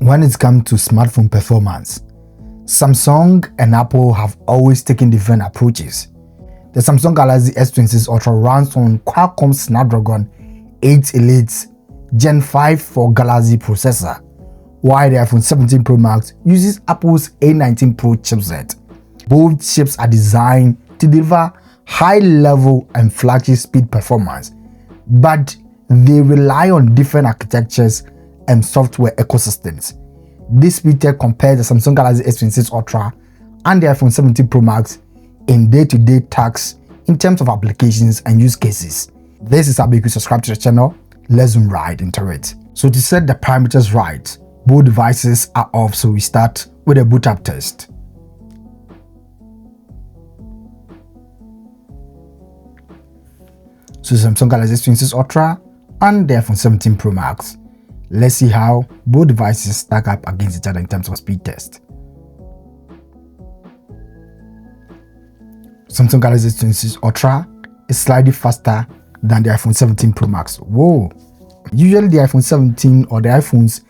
When it comes to smartphone performance, Samsung and Apple have always taken different approaches. The Samsung Galaxy S26 Ultra runs on Qualcomm Snapdragon 8 Elite Gen 5 for Galaxy processor, while the iPhone 17 Pro Max uses Apple's A19 Pro chipset. Both chips are designed to deliver high-level and flagship speed performance, but they rely on different architectures and software ecosystems. This speed test compares the Samsung Galaxy S26 Ultra and the iPhone 17 Pro Max in day-to-day tasks in terms of applications and use cases. This is how you subscribe to the channel. Let's zoom right into it. So to set the parameters right, both devices are off, so we start with a Bootup test. So Samsung Galaxy S26 Ultra and the iPhone 17 Pro Max. Let's see how both devices stack up against each other in terms of speed test. Samsung Galaxy S26 Ultra is slightly faster than the iPhone 17 Pro Max. Whoa! Usually the iPhone 17 or the iPhones,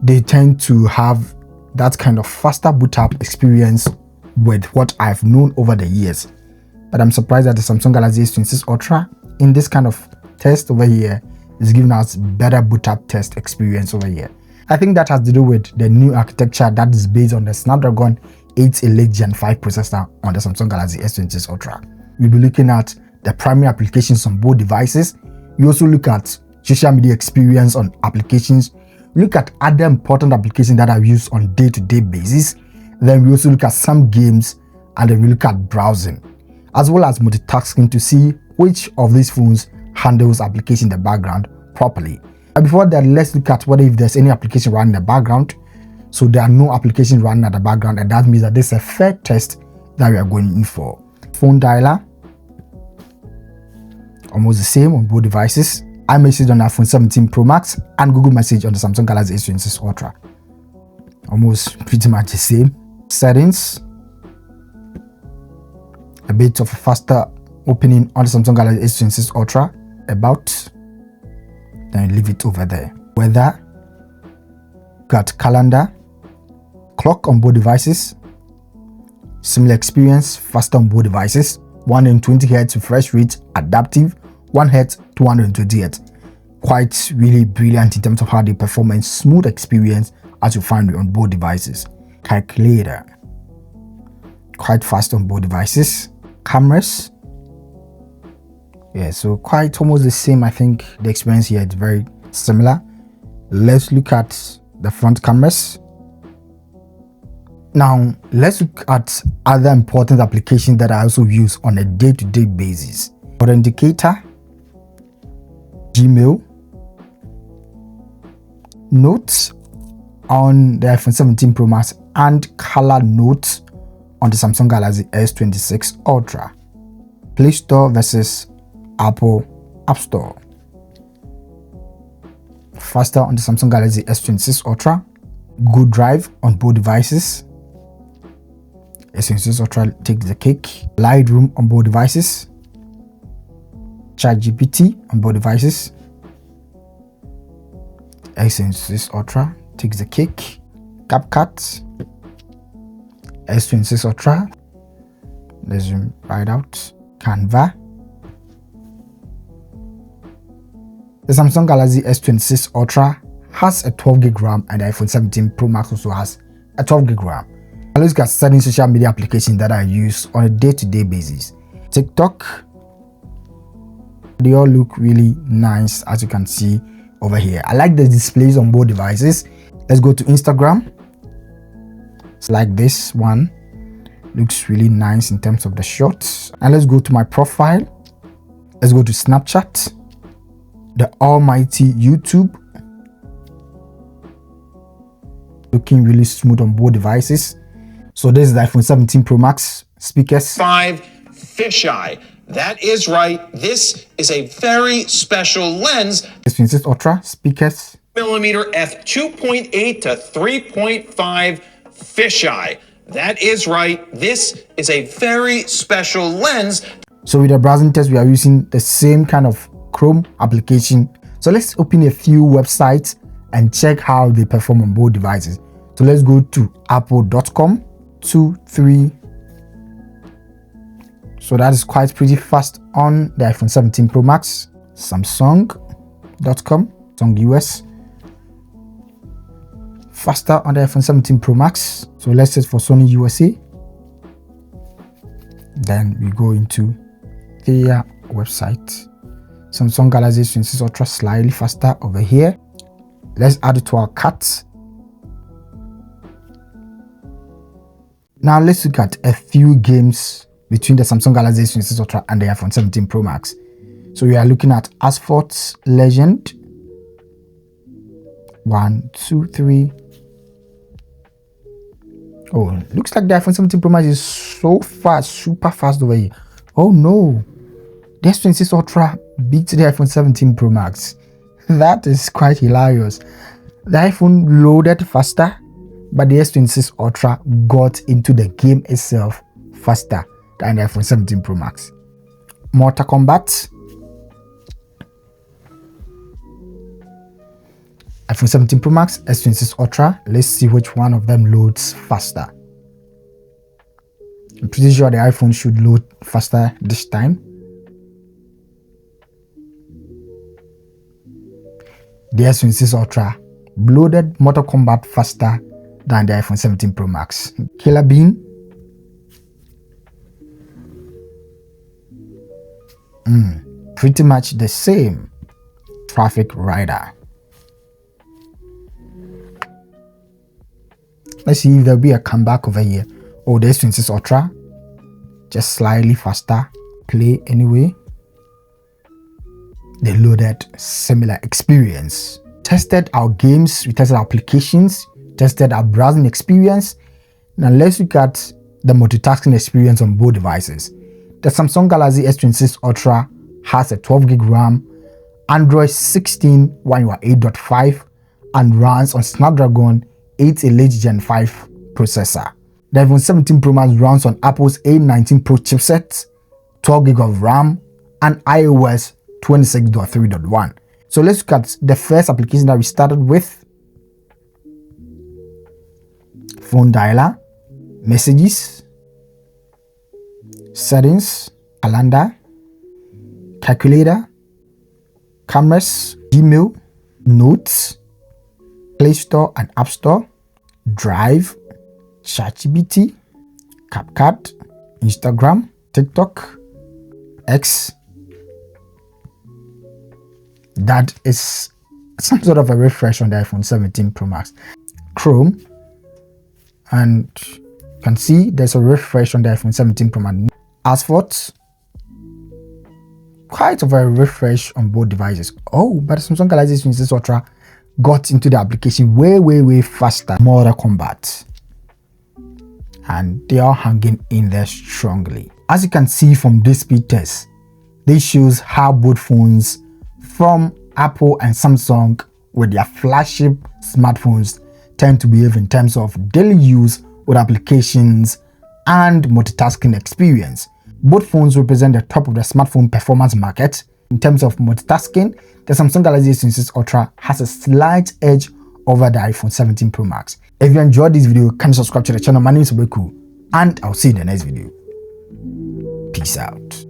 they tend to have that kind of faster boot up experience with what I've known over the years. But I'm surprised that the Samsung Galaxy S26 Ultra in this kind of test over here is giving us better boot up test experience over here. I think that has to do with the new architecture that is based on the Snapdragon 8 Elite Gen 5 processor on the Samsung Galaxy S26 Ultra. We'll be looking at the primary applications on both devices. We also look at social media experience on applications. We look at other important applications that are used on day-to-day basis. Then we also look at some games, and then we look at browsing, as well as multitasking to see which of these phones handles application in the background properly. But before that, let's look at whether if there's any application running in the background. So there are no applications running at the background, and that means that this is a fair test that we are going in for. Phone dialer, almost the same on both devices. iMessage on the iPhone 17 Pro Max and Google Message on the Samsung Galaxy S26 Ultra. Almost pretty much the same. Settings, a bit of a faster opening on the Samsung Galaxy S26 Ultra, about, then leave it over there. Weather, got calendar, clock on both devices, similar experience, faster on both devices, 120 Hz refresh rate, adaptive, 1 Hz to 120 Hz. Quite really brilliant in terms of how they perform, and smooth experience as you find it on both devices. Calculator, quite fast on both devices. Cameras, yeah, so quite almost the same. I think the experience here is very similar. Let's look at the front cameras. Now let's look at other important applications that I also use on a day-to-day basis. Authenticator, Gmail, notes on the iPhone 17 Pro Max, and color notes on the Samsung Galaxy S26 Ultra. Play Store versus Apple App Store. Faster on the Samsung Galaxy S26 Ultra. Good Drive on both devices. S26 Ultra takes the cake. Lightroom on both devices. ChatGPT on both devices. S26 Ultra takes the cake. CapCut, S26 Ultra. Let's zoom right out. Canva. The Samsung Galaxy S26 Ultra has a 12 GB RAM, and the iPhone 17 Pro Max also has a 12 GB RAM. Now let's look at certain social media applications that I use on a day-to-day basis. TikTok, they all look really nice as you can see over here. I like the displays on both devices. Let's go to Instagram. It's like this one, looks really nice in terms of the shots. And let's go to my profile. Let's go to Snapchat, the almighty YouTube, looking really smooth on both devices. So this is the iPhone 17 Pro Max speakers. 5 fisheye. That is right. This is a very special lens. S26 Ultra speakers. Millimeter f2.8 to 3.5 fisheye. That is right. This is a very special lens. So with the browsing test, we are using the same kind of Chrome application. So let's open a few websites and check how they perform on both devices. So let's go to apple.com 23. So that is quite pretty fast on the iPhone 17 Pro Max. Samsung.com, Samsung US, faster on the iPhone 17 Pro Max. So let's search for Sony USA. Then we go into their website. Samsung Galaxy S26 Ultra, slightly faster over here. Let's add it to our cart. Now let's look at a few games between the Samsung Galaxy S26 Ultra and the iPhone 17 Pro Max. So we are looking at Asphalt Legend. 1, 2, 3. Oh, looks like the iPhone 17 Pro Max is so fast, super fast over here. Oh no, the S26 Ultra beat the iPhone 17 Pro Max. That is quite hilarious. The iPhone loaded faster, but the S26 Ultra got into the game itself faster than the iPhone 17 Pro Max. Mortal Kombat. iPhone 17 Pro Max, S26 Ultra. Let's see which one of them loads faster. I'm pretty sure the iPhone should load faster this time. The S26 Ultra loaded Mortal Kombat faster than the iPhone 17 Pro Max. Killer Bean. Pretty much the same. Traffic Rider. Let's see if there'll be a comeback over here. Oh, the S26 Ultra, just slightly faster. Play anyway. They loaded similar experience. Tested our games, we tested our applications, tested our browsing experience. Now let's look at the multitasking experience on both devices. The Samsung Galaxy S26 Ultra has a 12 gig RAM, Android 16 One UI 8.5, and runs on Snapdragon 8 Elite Gen 5 processor. The iPhone 17 Pro Max runs on Apple's A19 Pro chipset, 12 gig of RAM, and iOS 26.3.1. So let's look at the first application that we started with. Phone dialer, messages, settings, calendar, calculator, cameras, Gmail, notes, Play Store and App Store, Drive, ChatGPT, CapCut, Instagram, TikTok, X. That is some sort of a refresh on the iPhone 17 Pro Max. Chrome, and you can see there's a refresh on the iPhone 17 Pro Max. Asphalt, quite of a refresh on both devices. Oh, but the Samsung Galaxy S26 Ultra got into the application way faster. Mortal Kombat, and they are hanging in there strongly. As you can see from this speed test, this shows how both phones from Apple and Samsung with their flagship smartphones tend to behave in terms of daily use with applications and multitasking experience. Both phones represent the top of the smartphone performance market. In terms of multitasking, the Samsung Galaxy S26 Ultra has a slight edge over the iPhone 17 Pro Max. If you enjoyed this video, can you subscribe to the channel? My name is Obeku, and I'll see you in the next video. Peace out.